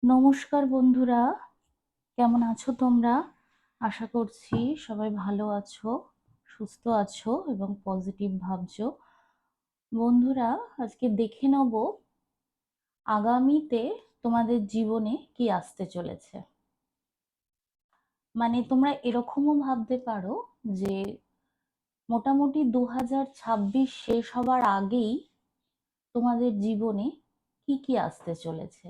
নমস্কার বন্ধুরা, কেমন আছো তোমরা? আশা করছি সবাই ভালো আছো, সুস্থ আছো এবং পজিটিভ ভাবছো। বন্ধুরা, আজকে দেখে নেব আগামীতে তোমাদের জীবনে কি আসতে চলেছে। মানে তোমরা এরকমও ভাবতে পারো যে মোটামুটি 2026 শেষ হবার আগেই তোমাদের জীবনে কি কি আসতে চলেছে,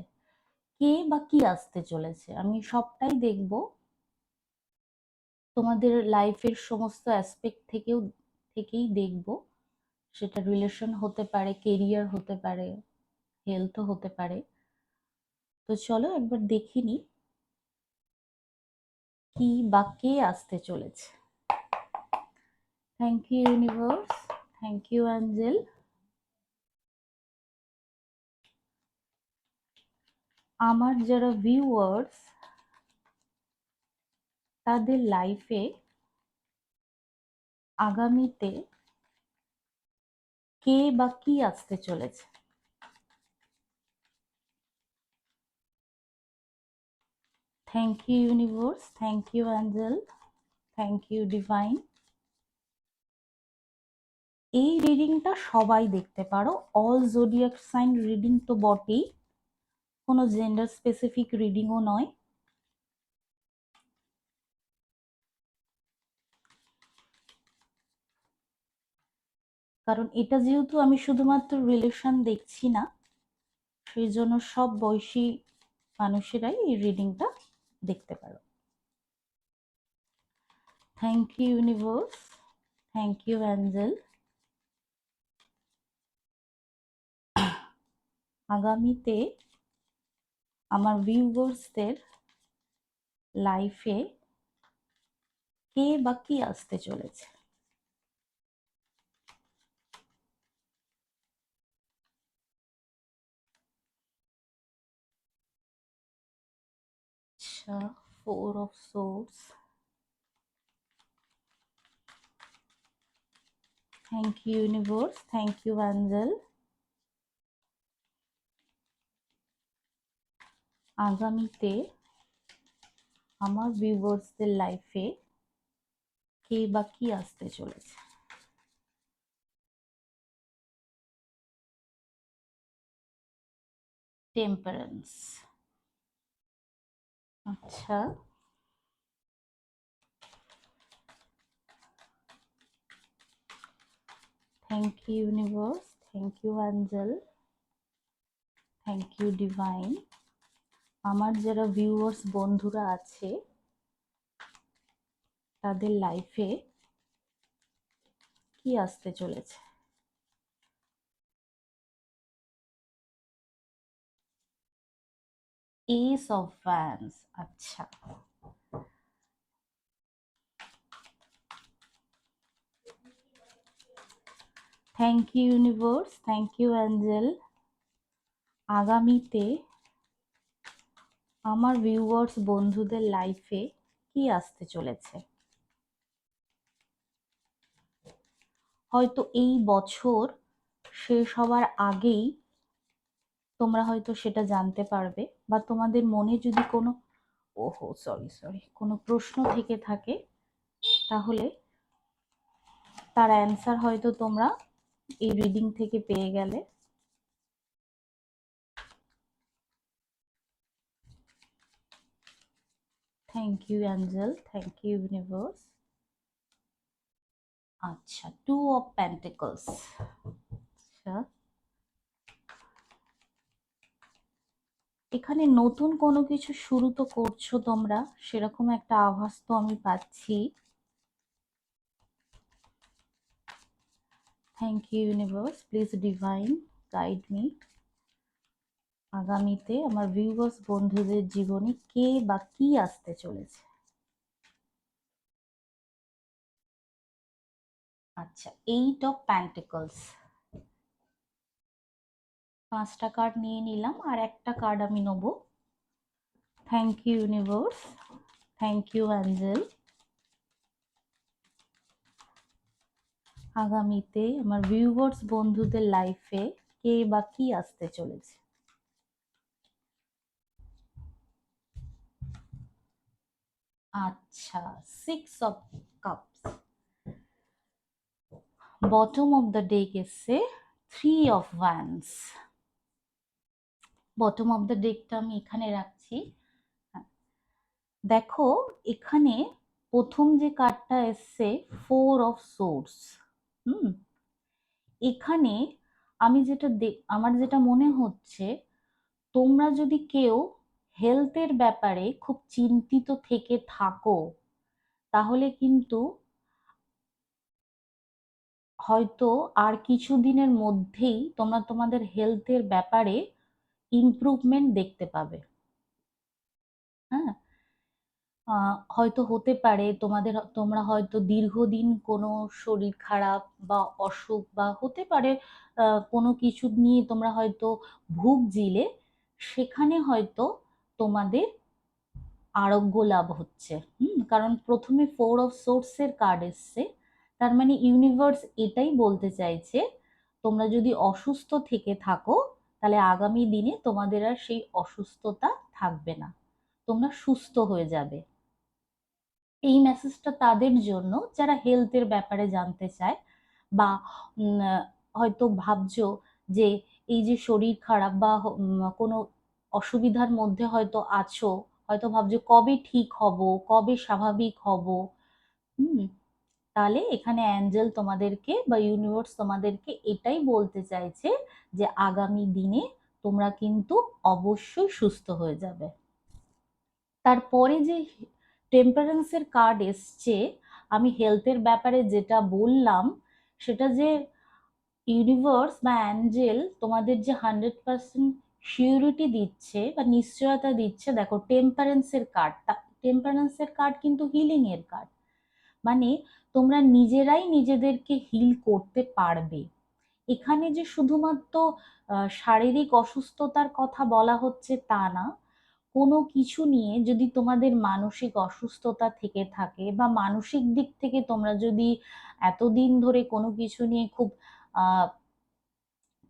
কে বা কি আসতে চলেছে, আমি সবটাই দেখব। তোমাদের লাইফের সমস্ত অ্যাসপেক্ট থেকেই দেখব। সেটা রিলেশন হতে পারে, কেরিয়ার হতে পারে, হেলথও হতে পারে। তো চলো একবার দেখি নি কি বা কে আসতে চলেছে। Thank you universe, thank you angel. আমার যারা ভিউয়ার্স, তাদের লাইফে আগামীতে কে বা কি আসতে চলেছে। Thank you universe, thank you angel, thank you divine. এই রিডিংটা সবাই দেখতে পারো, অল জোডিয়াক সাইন রিডিং তো বটেই, কোনো জেন্ডার স্পেসিফিক রিডিংও নয়। কারণ এটা যেহেতু আমি শুধুমাত্র রিলেশন দেখছি না, সেই জন্য সব বয়সী মানুষেরাই এই রিডিংটা দেখতে পারো। Thank you universe, thank you angel. আগামীতে আমার ভিউয়ার্সদের লাইফে কে বা কি আসতে চলেছে। আচ্ছা, 4 of swords, thank you universe, thank you angel. আগামীতে আমার ভিউয়ার্সদের লাইফে কে বা কি আসতে চলেছে। টেম্পারেন্স, আচ্ছা। Thank you universe, thank you angel, thank you divine. আমার যারা ভিউয়ার্স বন্ধুরা আছে, তাদের লাইফে কি আসতে চলেছে। এস অফ ফ্যান্স, আচ্ছা। Thank you universe, thank you angel. আগামীতে আমার ভিউয়ার্স বন্ধুদের লাইফে কি আসতে চলেছে। হয়তো এই বছর শেষ হওয়ার আগেই তোমরা হয়তো সেটা জানতে পারবে, বা তোমাদের মনে যদি কোনো কোনো প্রশ্ন থেকে থাকে, তাহলে তার অ্যান্সার হয়তো তোমরা এই রিডিং থেকে পেয়ে গেলে। Thank you angel, thank you universe. আচ্ছা, 2 অফ পেন্টিকলস, আচ্ছা। এখানে নতুন কোনো কিছু শুরু তো করছো তোমরা, সেরকম একটা আভাস তো আমি পাচ্ছি। Thank you universe, please divine guide me. আগামীতে আমার ভিউয়ার্স বন্ধুদের জীবনে কে বা কি আসতে চলেছে। আচ্ছা, 8 অফ পেন্টিকলস। 5টা কার্ড নিয়ে নিলাম, আর একটা কার্ড আমি নেব। Thank you universe, thank you angel. আগামীতে আমার ভিউয়ার্স বন্ধুদের লাইফে কে বা কি আসতে চলেছে। আচ্ছা, 6 of Cups, bottom of the deck এসছে 3 of Wands। Bottom of the ডেকটা আমি এখানে রাখছি। হ্যাঁ, দেখো এখানে প্রথম যে কার্ডটা এসছে 4 of Swords। হুম, এখানে আমি আমার যেটা মনে হচ্ছে, তোমরা যদি কেউ হেলথের ব্যাপারে খুব চিন্তিত থেকে থাকো, তাহলে কিন্তু হয়তো আর কিছুদিনের মধ্যেই তোমরা তোমাদের হেলথের ব্যাপারে ইমপ্রুভমেন্ট দেখতে পাবে। হ্যাঁ, হয়তো হতে পারে তোমরা হয়তো দীর্ঘদিন কোনো শরীর খারাপ বা অসুখ বা হতে পারে কোনো কিছু নিয়ে তোমরা হয়তো ভুগছিলে, সেখানে হয়তো তোমাদের আরোগ্য লাভ হচ্ছে। কারণ প্রথমে 4 of Swords এর কার্ড এসছে, তার মানে ইউনিভার্স এটাই বলতে চাইছে, তোমরা যদি অসুস্থ থেকে থাকো তাহলে আগামী দিনে তোমাদের আর সেই অসুস্থতা থাকবে না, তোমরা সুস্থ হয়ে যাবে। এই মেসেজটা তাদের জন্য যারা হেলথের ব্যাপারে জানতে চায়, বা হয়তো ভাবছো যে এই যে শরীর খারাপ বা কোনো অসুবিধার মধ্যে হয়তো আছো, হয়তো ভাবছো কবে ঠিক হব, কবে স্বাভাবিক হব। হুম, তাহলে এখানে অ্যাঞ্জেল তোমাদেরকে বা ইউনিভার্স তোমাদেরকে এটাই বলতে চাইছে যে আগামী দিনে তোমরা কিন্তু অবশ্যই সুস্থ হয়ে যাবে। তারপরে যে টেম্পারেন্সের কার্ড এসছে, আমি হেলথের ব্যাপারে যেটা বললাম, সেটা যে ইউনিভার্স বা অ্যাঞ্জেল তোমাদের যে 100% সিউরিটি দিচ্ছে বা নিশ্চয়তা দিচ্ছে। দেখো টেম্পারেন্সের কার্ড কিন্তু হিলিং এর কার্ড, মানে তোমরা নিজেরাই নিজেদেরকে হিল করতে পারবে। এখানে যে শুধুমাত্র শারীরিক অসুস্থতার কথা বলা হচ্ছে তা না, কোনো কিছু নিয়ে যদি তোমাদের মানসিক অসুস্থতা থেকে থাকে বা মানসিক দিক থেকে তোমরা যদি এতদিন ধরে কোনো কিছু নিয়ে খুব আহ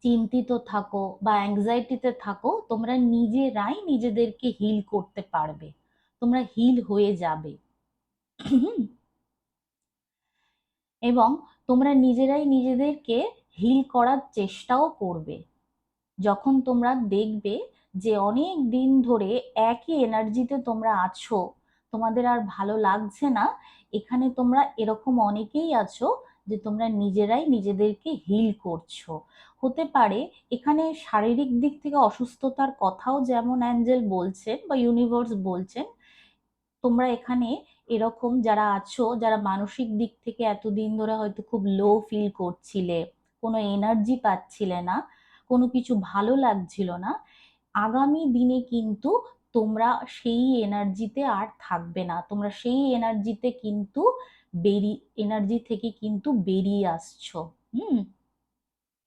চিন্তিত থাকো বা অ্যাংজাইটিতে থাকো, তোমরা নিজেরাই নিজেদেরকে হিল করতে পারবে, তোমরা হিল হয়ে যাবে। এবং তোমরা নিজেরাই নিজেদেরকে হিল করার চেষ্টাও করবে। যখন তোমরা দেখবে যে অনেক দিন ধরে একই এনার্জিতে তোমরা আছো, তোমাদের আর ভালো লাগছে না, এখানে তোমরা এরকম অনেকেই আছো যে তোমরা নিজেরাই নিজেদেরকে হিল করছো। হতে পারে এখানে শারীরিক দিক থেকে অসুস্থতার কথাও যেমন অ্যাঞ্জেল বলছেন বা ইউনিভার্স বলছেন, তোমরা এখানে এরকম যারা আছো, যারা মানসিক দিক থেকে এতদিন ধরে হয়তো খুব লো ফিল করছিলে, কোনো এনার্জি পাচ্ছিলে না, কোনো কিছু ভালো লাগছিল না, আগামী দিনে কিন্তু তোমরা সেই এনার্জিতে আর থাকবে না, তোমরা সেই এনার্জি থেকে কিন্তু বেরিয়ে আসছো। হুম,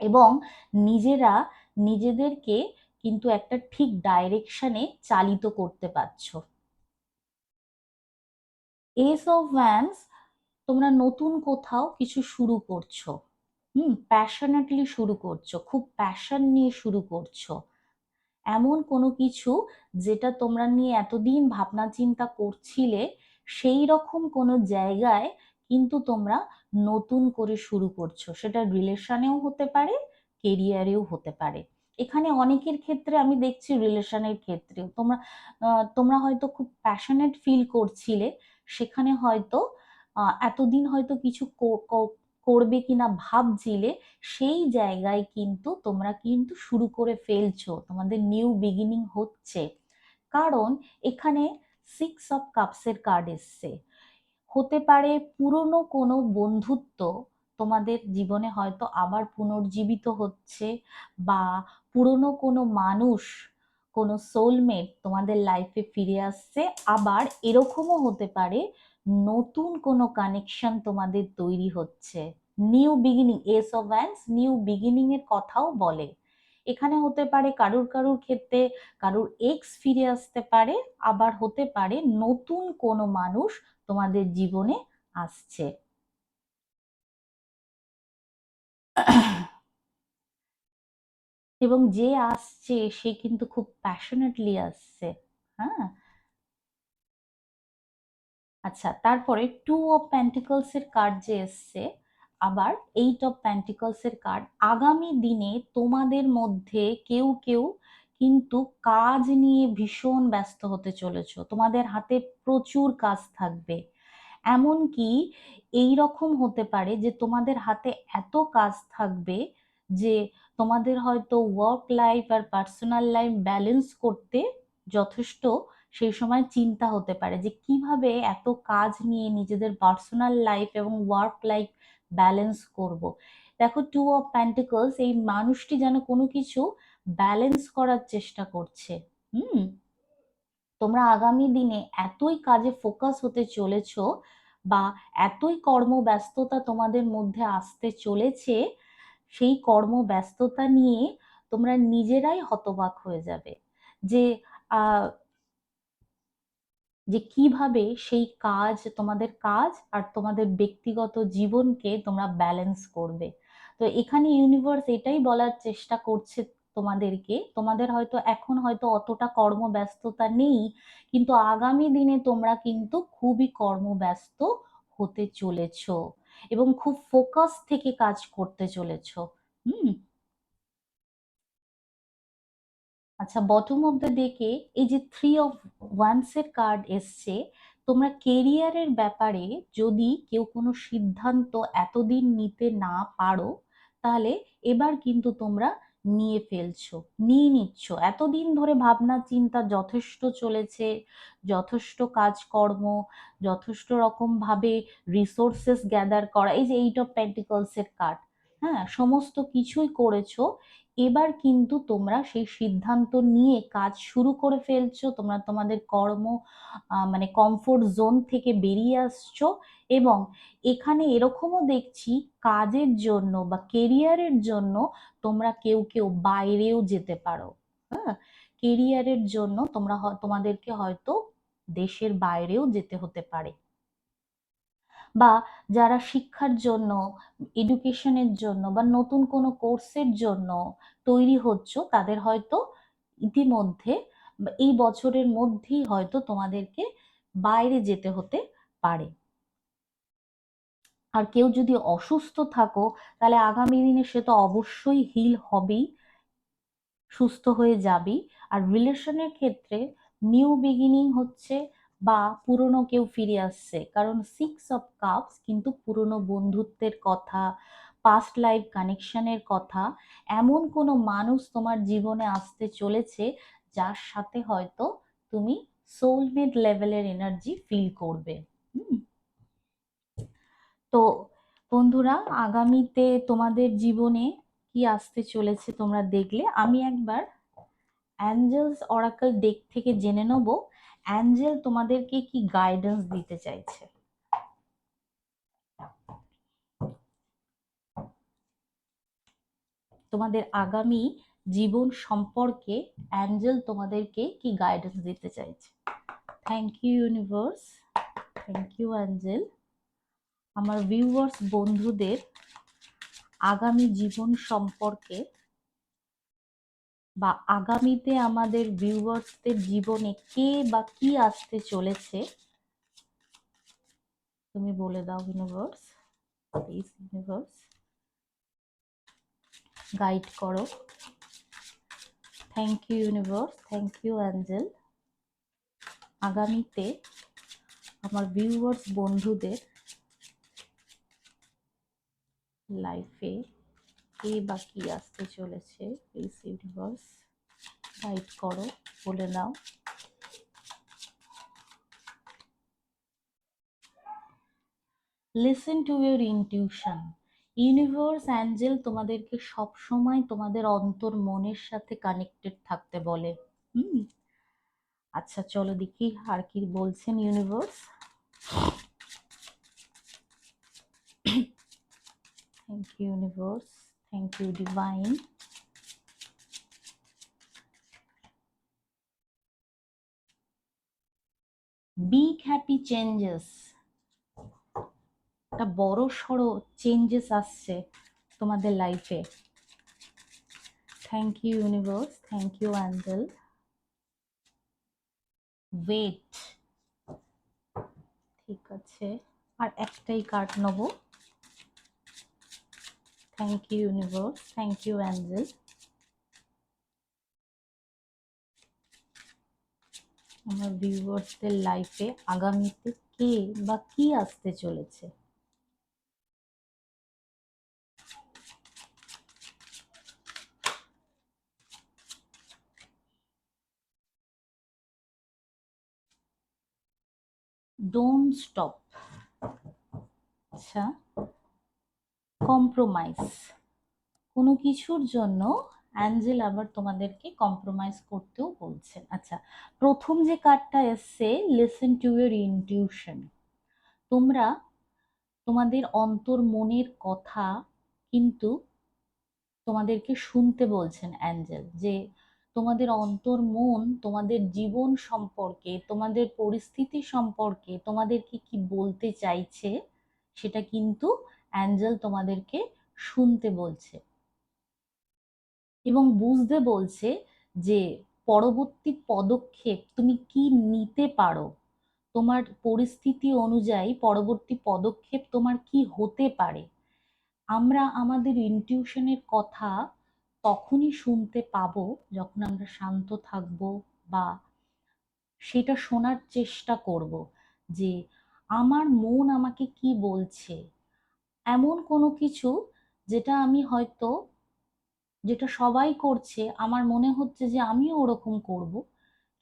এবং নিজেরা নিজেদেরকে কিন্তু একটা ঠিক ডাইরেকশনে চালিত করতে পারছো। এস অফ ভ্যান্স, তোমরা নতুন কোথাও কিছু শুরু করছো। প্যাশনেটলি শুরু করছো, খুব প্যাশন নিয়ে শুরু করছো এমন কোনো কিছু যেটা তোমরা নিয়ে এতদিন ভাবনা চিন্তা করছিলে, সেই রকম কোনো জায়গায় কিন্তু তোমরা নতুন করে শুরু করছো। সেটা রিলেশনেও হতে পারে, কেরিয়ারেও হতে পারে। এখানে অনেকের ক্ষেত্রে আমি দেখছি রিলেশনের ক্ষেত্রেও তোমরা হয়তো খুব প্যাশনেট ফিল করছিলে, সেখানে হয়তো এতদিন হয়তো কিছু করবে কিনা ভাবছিলে, সেই জায়গায় কিন্তু তোমরা কিন্তু শুরু করে ফেলছো, তোমাদের নিউ বিগিনিং হচ্ছে। কারণ এখানে 6 of Cups-এর কার্ড এসছে। হতে পারে পুরনো কোনো বন্ধুত্ব তোমাদের জীবনে হয়তো আবার পুনর্জীবিত হচ্ছে, বা পুরনো কোনো মানুষ, কোনো সোলমেট তোমাদের লাইফে ফিরে আসছে। আবার এরকমও হতে পারে নতুন কোনো কানেকশন তোমাদের তৈরি হচ্ছে। New beginning, S of wands new beginning এর কথাও বলে। এখানে হতে পারে কারুর কারুর ক্ষেত্রে কারুর এক্স ফিরে আসতে পারে, আবার হতে পারে নতুন কোনো মানুষ তোমাদের জীবনে আসছে। এবং যে আসছে সে কিন্তু খুব প্যাশনেটলি আসছে। হ্যাঁ, আচ্ছা, তারপরে 2 অফ পেন্টিকলস এর কার্ড যে এসছে, আবার 8 অফ পেন্টিকলস এর কার্ড। আগামী দিনে তোমাদের মধ্যে কেউ কেউ কিন্তু কাজ নিয়ে ভীষণ ব্যস্ত হতে চলেছো, তোমাদের হাতে প্রচুর কাজ থাকবে। এমনকি এই রকম হতে পারে যে তোমাদের হাতে এত কাজ থাকবে যে তোমাদের হয়তো ওয়ার্ক লাইফ আর পার্সোনাল লাইফ ব্যালেন্স করতে যথেষ্ট সেই সময় চিন্তা হতে পারে যে কিভাবে এত কাজ নিয়ে নিজেদের পার্সোনাল লাইফ এবং ওয়ার্ক লাইফ ব্যালেন্স করব। দেখো, 2 অফ পেন্টিকলস, এই মানুষটি যেন কোনো কিছু ব্যালেন্স করার চেষ্টা করছে। হুম, তোমরা আগামী দিনে এতই কাজে ফোকাস হতে চলেছো বা এতই কর্মব্যস্ততা তোমাদের মধ্যে আসতে চলেছে, সেই কর্মব্যস্ততা নিয়ে তোমরা নিজেরাই হতবাক হয়ে যাবে যে আহ যে কিভাবে সেই কাজ, তোমাদের কাজ আর তোমাদের ব্যক্তিগত জীবনকে তোমরা ব্যালেন্স করবে। তো এখানে ইউনিভার্স এটাই বলার চেষ্টা করছে তোমাদেরকে, তোমাদের হয়তো এখন হয়তো অতটা কর্মব্যস্ততা নেই, কিন্তু আগামী দিনে তোমরা কিন্তু খুবই কর্মব্যস্ত হতে চলেছো এবং খুব ফোকাস থেকে কাজ করতে চলেছো। হুম। আচ্ছা, বটম অফ দ্য ডেকে এই যে 3 অফ ওয়ান্স এর কার্ড এসছে, তোমরা কেরিয়ারের ব্যাপারে যদি কেউ কোনো সিদ্ধান্ত এতদিন নিতে না পারো, তাহলে এবার কিন্তু তোমরা নিয়ে নিচ্ছ। এতদিন ধরে ভাবনা চিন্তা যথেষ্ট চলেছে, যথেষ্ট কাজকর্ম, যথেষ্ট রকম ভাবে রিসোর্সেস গ্যাদার করা, এই যে 8 অফ পেন্টিকলস এর কার্ড, হ্যাঁ, সমস্ত কিছুই করেছো। এবার কিন্তু তোমরা সেই সিদ্ধান্ত নিয়ে কাজ শুরু করে ফেলছো, তোমরা তোমাদের মানে কমফোর্ট জোন থেকে বেরিয়ে আসছো। এবং এখানে এরকমও দেখছি, কাজের জন্য বা কেরিয়ারের জন্য তোমরা কেউ কেউ বাইরেও যেতে পারো। হ্যাঁ, কেরিয়ারের জন্য তোমাদেরকে হয়তো দেশের বাইরেও যেতে হতে পারে, বা যারা শিক্ষার জন্য, এডুকেশনের জন্য বা নতুন কোনো কোর্সের জন্য তৈরি হচ্ছ, তাদের হয়তো ইতিমধ্যে বা এই বছরের মধ্যেই হয়তো তোমাদেরকে বাইরে যেতে হতে পারে। আর কেউ যদি অসুস্থ থাকো, তাহলে আগামী দিনে সে তো অবশ্যই হিল হবেই, সুস্থ হয়ে যাবি। আর রিলেশনের ক্ষেত্রে নিউ বিগিনিং হচ্ছে, বা পুরনো কেউ ফিরে আসছে, কারণ 6 অফ কাপস কিন্তু পুরনো বন্ধুত্বের কথা, পাস্ট লাইফ কানেকশনের কথা, এমন কোনো মানুষ তোমার জীবনে আসতে চলেছে যার সাথে হয়তো তুমি সোলমেট লেভেলের এনার্জি ফিল করবে। হুম। তো বন্ধুরা, আগামীতে তোমাদের জীবনে কি আসতে চলেছে তোমরা দেখলে, আমি একবার অ্যাঞ্জেলস অরাকল ডেক থেকে জেনে নেব অ্যাঞ্জেল তোমাদেরকে কি গাইডেন্স দিতে চাইছে। তোমাদের আগামী জীবন সম্পর্কে অ্যাঞ্জেল তোমাদেরকে কি গাইডেন্স দিতে চাইছে। Thank you universe, thank you angel. আমার ভিউয়ার্স বন্ধুদের আগামী জীবন সম্পর্কে বা আগামীতে আমাদের ভিউয়ার্সদের জীবনে কে বা কি আসতে চলেছে তুমি বলে দাও ইউনিভার্স, প্লিজ ইউনিভার্স গাইড করো। Thank you universe, thank you angel. আগামীতে আমার ভিউয়ার্স বন্ধুদের লাইফে কে বা কি আসতে চলেছে, প্লিজ ইউনিভার্স গাইড করো, বলে দাও। Listen to your intuition. Universe Angel তোমাদেরকে সব সময় তোমাদের অন্তর মনের সাথে কানেক্টেড থাকতে বলে। হুম। আচ্ছা, চলো দেখি আর কি বলছেন universe. Thank you universe, thank you divine. Big happy changes, একটা বড় সড়ো চেঞ্জেস আসছে তোমাদের লাইফে। Thank you universe, thank you angel. Wait, ঠিক আছে, আর একটাই কার্ড নেবো। Thank you universe, thank you angel. আমার ভিউয়ার্সদের লাইফে আগামীতে কে বা কি আসতে চলেছে? Don't stop. আচ্ছা, কম্প্রোমাইজ। কোনো কিছুর জন্য অ্যাঞ্জেল আবার তোমাদেরকে কম্প্রোমাইজ করতেও বলছেন। আচ্ছা, প্রথম যে কার্ডটা এসছে, লিসেন টু ইউর ইনটিউশন। তোমরা তোমাদের অন্তর মনের কথা কিন্তু তোমাদেরকে শুনতে বলছেন অ্যাঞ্জেল, যে তোমাদের অন্তর মন তোমাদের জীবন সম্পর্কে, তোমাদের পরিস্থিতি সম্পর্কে তোমাদেরকে কি বলতে চাইছে সেটা কিন্তু অ্যাঞ্জেল তোমাদেরকে শুনতে বলছে এবং বুঝতে বলছে যে পরবর্তী পদক্ষেপ তুমি কি নিতে পারো, তোমার পরিস্থিতি অনুযায়ী পরবর্তী পদক্ষেপ তোমার কি হতে পারে। আমরা আমাদের ইনটিউশনের কথা তখনই শুনতে পাবো যখন আমরা শান্ত থাকব, বা সেটা শোনার চেষ্টা করব যে আমার মন আমাকে কি বলছে। এমন কোনো কিছু যেটা আমি হয়তো, যেটা সবাই করছে, আমার মনে হচ্ছে যে আমিও ওরকম করব,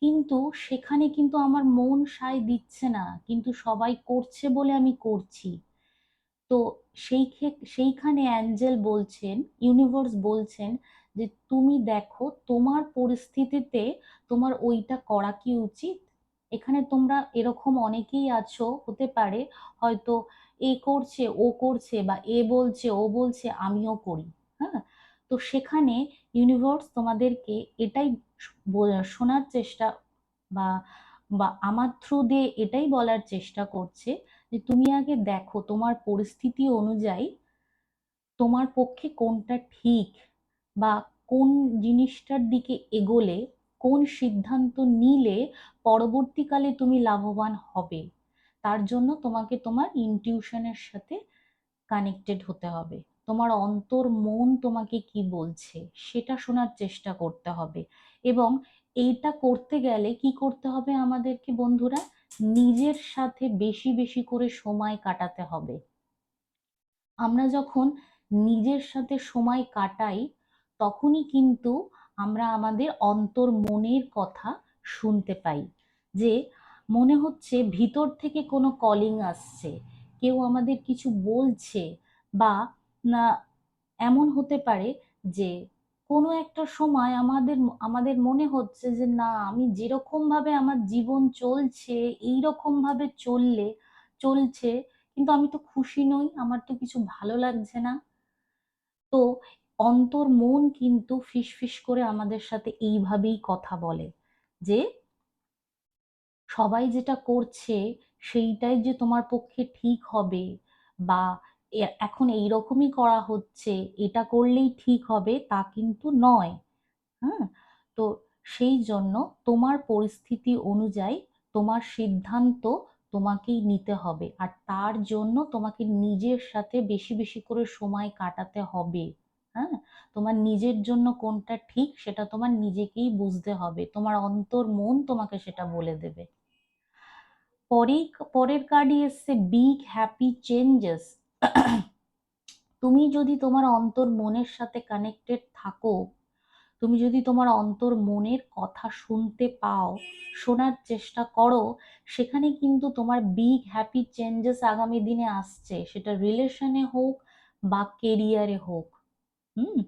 কিন্তু সেখানে কিন্তু আমার মন সায় দিচ্ছে না, কিন্তু সবাই করছে বলে আমি করছি। তো সেইখানে অ্যাঞ্জেল বলছেন, ইউনিভার্স বলছেন যে তুমি দেখো তোমার পরিস্থিতিতে তোমার ওইটা করা কি উচিত। এখানে তোমরা এরকম অনেকেই আছো, হতে পারে হয়তো এ করছে ও করছে, বা এ বলছে ও বলছে আমিও করি। হ্যাঁ, তো সেখানে ইউনিভার্স তোমাদেরকে এটাই শোনার চেষ্টা, বা বা আমার থ্রু দিয়ে এটাই বলার চেষ্টা করছে যে তুমি আগে দেখো তোমার পরিস্থিতি অনুযায়ী তোমার পক্ষে কোনটা ঠিক, বা কোন জিনিসটার দিকে এগোলে, কোন সিদ্ধান্ত নিলে পরবর্তীকালে তুমি লাভবান হবে। তার জন্য তোমাকে তোমার ইনটিউশনের সাথে কানেক্টেড হতে হবে। তোমার অন্তর মন তোমাকে কি বলছে সেটা শোনার চেষ্টা করতে হবে। এবং এইটা করতে গেলে কি করতে হবে আমাদেরকে বন্ধুরা? নিজের সাথে বেশি বেশি করে সময় কাটাতে হবে। আমরা যখন নিজের সাথে সময় কাটাই তখনই কিন্তু আমরা আমাদের অন্তর মনের কথা শুনতে পাই। যে মনে হচ্ছে ভিতর থেকে কোনো কলিং আসছে, কেউ আমাদের কিছু বলছে, বা না, এমন হতে পারে যে কোনো একটা সময় আমাদের আমাদের মনে হচ্ছে যে না, আমি যেরকম ভাবে আমার জীবন চলছে এই রকম ভাবে চলছে, কিন্তু আমি তো খুশি নই, আমার তো কিছু ভালো লাগছে না। তো অন্তর মন কিন্তু ফিস ফিস করে আমাদের সাথে এইভাবেই কথা বলে যে সবাই যেটা করছে সেইটাই যে তোমার পক্ষে ঠিক হবে, বা এখন এইরকমই করা হচ্ছে, এটা করলেই ঠিক হবে তা কিন্তু নয়। হ্যাঁ, তো সেই জন্য তোমার পরিস্থিতি অনুযায়ী তোমার সিদ্ধান্ত তোমাকেই নিতে হবে, আর তার জন্য তোমাকে নিজের সাথে বেশি বেশি করে সময় কাটাতে হবে। হ্যাঁ, তোমার নিজের জন্য কোনটা ঠিক সেটা তোমার নিজেকেই বুঝতে হবে, তোমার অন্তর মন তোমাকে সেটা বলে দেবে। পরেই পরের কার্ডই এসছে বিগ হ্যাপি চেঞ্জেস। তুমি যদি তোমার অন্তর মনের সাথে কানেক্টেড থাকো, তুমি যদি তোমার অন্তর মনের কথা শুনতে পাও, শোনার চেষ্টা করো, সেখানে কিন্তু তোমার বিগ হ্যাপি চেঞ্জেস আগামী দিনে আসছে, সেটা রিলেশনে হোক বা কেরিয়ারে হোক। হুম,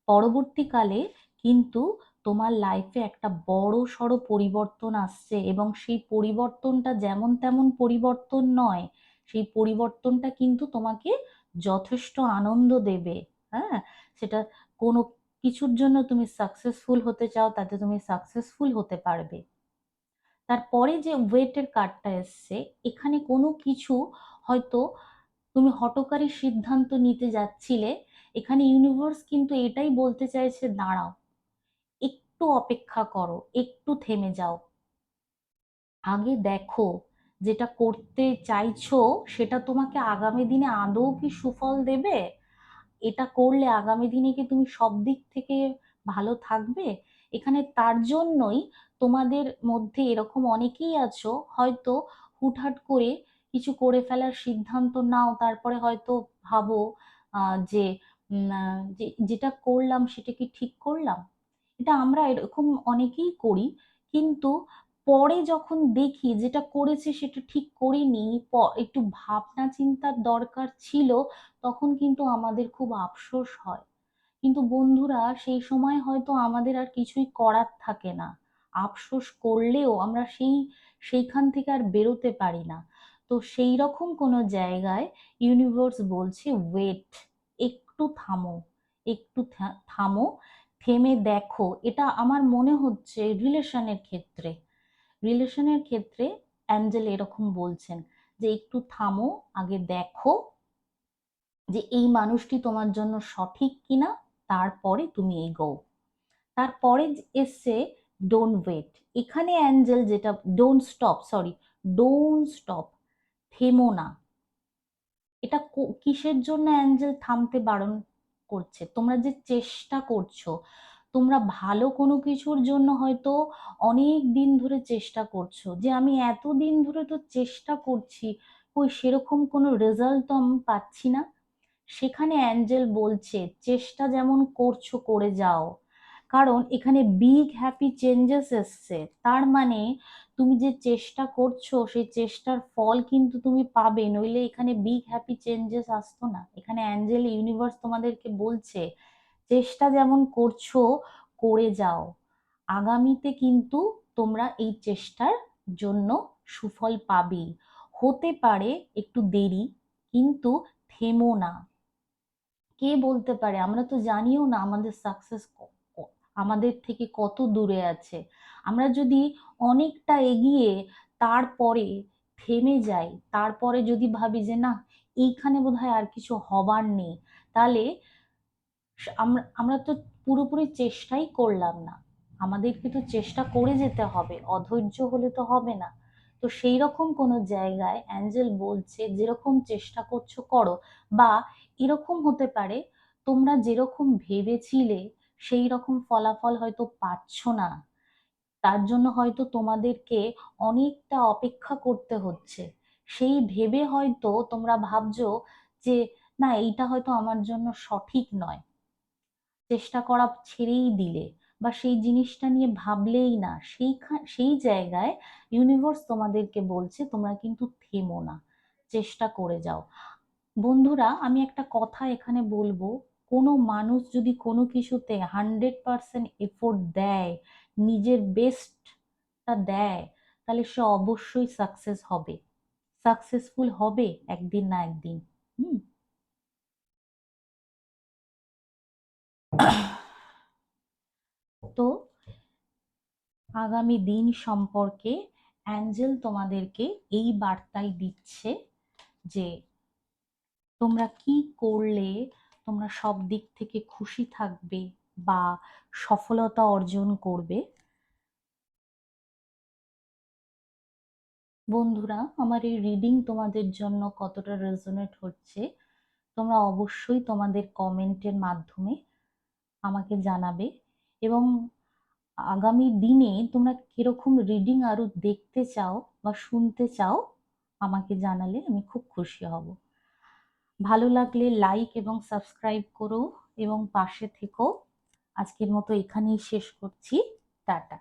পরবর্তীকালে কিন্তু তোমার লাইফে একটা বড় সড় পরিবর্তন আসছে, এবং সেই পরিবর্তনটা যেমন তেমন পরিবর্তন নয়, সেই পরিবর্তনটা কিন্তু তোমাকে যথেষ্ট আনন্দ দেবে। হ্যাঁ, সেটা কোনো কিছুর জন্য তুমি সাকসেসফুল হতে চাও, তাতে তুমি সাকসেসফুল হতে পারবে। তারপরে যে ওয়েটের কার্ডটা এসছে, এখানে কোনো কিছু হয়তো তুমি হঠকারী সিদ্ধান্ত নিতে যাচ্ছিলে, এখানে ইউনিভার্স কিন্তু এটাই বলতে চাইছে দাঁড়াও, একটু অপেক্ষা করো, একটু থেমে যাও, আগে দেখো যেটা করতে চাইছো সেটা তোমাকে আগামী দিনে আদৌ কি সুফল দেবে? এটা করলে আগামী দিনে কি তুমি সব দিক থেকে ভালো থাকবে? এখানে তার জন্যই তোমাদের মধ্যে এরকম অনেকেই আছো হয়তো হুটহাট করে কিছু করে ফেলার সিদ্ধান্ত নাও, তারপরে হয়তো ভাবো যেটা করলাম সেটা কি ঠিক করলাম। এটা আমরা এরকম অনেকেই করি, কিন্তু পরে যখন দেখি যেটা করেছে সেটা ঠিক করিনি, একটু ভাবনা চিন্তার দরকার ছিল, তখন কিন্তু আমাদের খুব আফসোস হয়। কিন্তু বন্ধুরা সেই সময় হয়তো আমাদের আর কিছুই করার থাকে না, আফসোস করলেও আমরা সেইখান থেকে আর বেরোতে পারি না। তো সেই রকম কোনো জায়গায় ইউনিভার্স বলছে ওয়েট, একটু থামো, একটু থামো, থেমে দেখো। এটা আমার মনে হচ্ছে রিলেশনের ক্ষেত্রে অ্যাঞ্জেল এরকম বলছেন যে একটু থামো, আগে দেখো যে এই মানুষটি তোমার জন্য সঠিক কিনা, তারপরে তুমি এগোও। তারপরে এসছে ডোন্ট ওয়েট। এখানে অ্যাঞ্জেল যেটা, don't stop, sorry, don't stop, থেমো না। এটা কিসের জন্য অ্যাঞ্জেল থামতে বারণ করছে? তোমরা যে চেষ্টা করছো, তোমরা ভালো কোনো কিছুর জন্য হয়তো অনেক দিন ধরে চেষ্টা করছো, যে আমি এত দিন ধরে তো চেষ্টা করছি, কই সেরকম কোনো রেজাল্ট তো আমি পাচ্ছি না। সেখানে অ্যাঞ্জেল বলছে চেষ্টা যেমন করছো করে যাও, কারণ এখানে বিগ হ্যাপি চেঞ্জেস এসছে। তার মানে তুমি যে চেষ্টা করছো সেই চেষ্টার ফল কিন্তু তুমি পাবে, নইলে এখানে বিগ হ্যাপি চেঞ্জেস আসতো না। এখানে অ্যাঞ্জেল ইউনিভার্স তোমাদেরকে বলছে চেষ্টা যেমন করছো করে যাও, আগামীতে কিন্তু তোমরা এই চেষ্টার জন্য সুফল পাবেই। হতে পারে একটু দেরি, কিন্তু থেমো না। কে বলতে পারে, আমরা তো জানিও না আমাদের সাকসেস আমাদের থেকে কত দূরে আছে। আমরা যদি অনেকটা এগিয়ে তারপরে থেমে যাই, তারপরে যদি ভাবি যে না এইখানে বোধহয় আর কিছু হবার নেই, তাহলে আমরা আমরা তো পুরোপুরি চেষ্টাই করলাম না। আমাদেরকে তো চেষ্টা করে যেতে হবে, অধৈর্য হলে তো হবে না। তো সেই রকম কোনো জায়গায় অ্যাঞ্জেল বলছে যেরকম চেষ্টা করছো করো, বা এরকম হতে পারে তোমরা যেরকম ভেবেছিলে সেই রকম ফলাফল হয়তো পাচ্ছ না, তার জন্য হয়তো তোমাদেরকে অনেকটা অপেক্ষা করতে হচ্ছে। সেই ভেবে হয়তো তোমরা ভাবছো যে না এইটা হয়তো আমার জন্য সঠিক নয়, চেষ্টা করা ছেড়েই দিলে, বা সেই জিনিসটা নিয়ে ভাবলেই না। সেই জায়গায় ইউনিভার্স তোমাদেরকে বলছে তোমরা কিন্তু থেমো না, চেষ্টা করে যাও। বন্ধুরা, আমি একটা কথা এখানে বলবো, কোনো মানুষ যদি কোনো কিছুতে 100% এফোর্ট দেয়, নিজের বেস্টটা দেয়, তাহলে সে অবশ্যই সাকসেসফুল হবে একদিন না একদিন। হুম। তো আগামী দিন সম্পর্কে অ্যাঞ্জেল তোমাদেরকে এই বার্তাই দিচ্ছে যে তোমরা কি করলে তোমরা সব দিক থেকে খুশি থাকবে বা সফলতা অর্জন করবে। বন্ধুরা, আমার এই রিডিং তোমাদের জন্য কতটা রেজোনেট হচ্ছে তোমরা অবশ্যই তোমাদের কমেন্টের মাধ্যমে আমাকে জানাবে, এবং আগামী দিনে তোমরা কিরকম রিডিং আরো দেখতে চাও বা শুনতে চাও আমাকে জানালে আমি খুব খুশি হব। ভালো লাগলে লাইক এবং সাবস্ক্রাইব করো এবং পাশে থেকো। আজকের মতো এখানেই শেষ করছি। টাটা।